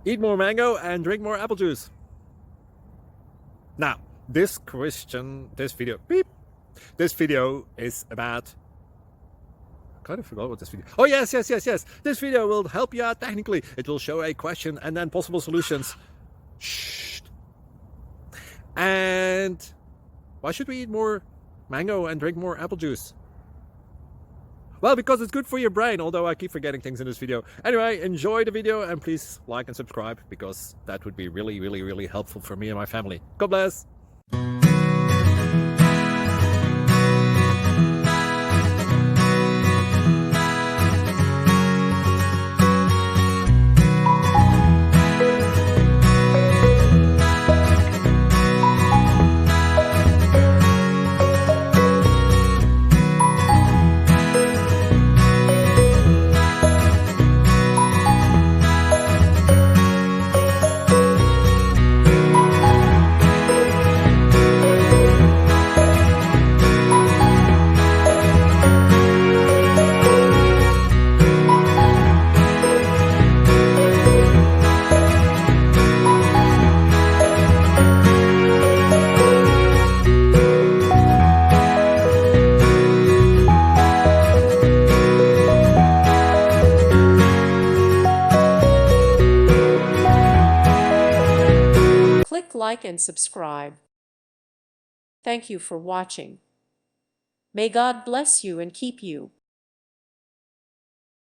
Eat more mango and drink more apple juice. Now, this video is about... I kind of forgot what this video... Oh, yes. This video will help you out technically. It will show a question and then possible solutions. Shh. And why should we eat more mango and drink more apple juice? Well, because it's good for your brain, although I keep forgetting things in this video. Anyway, enjoy the video and please like and subscribe, because that would be really helpful for me and my family. God bless! Click like and subscribe. Thank you for watching. May God bless you and keep you.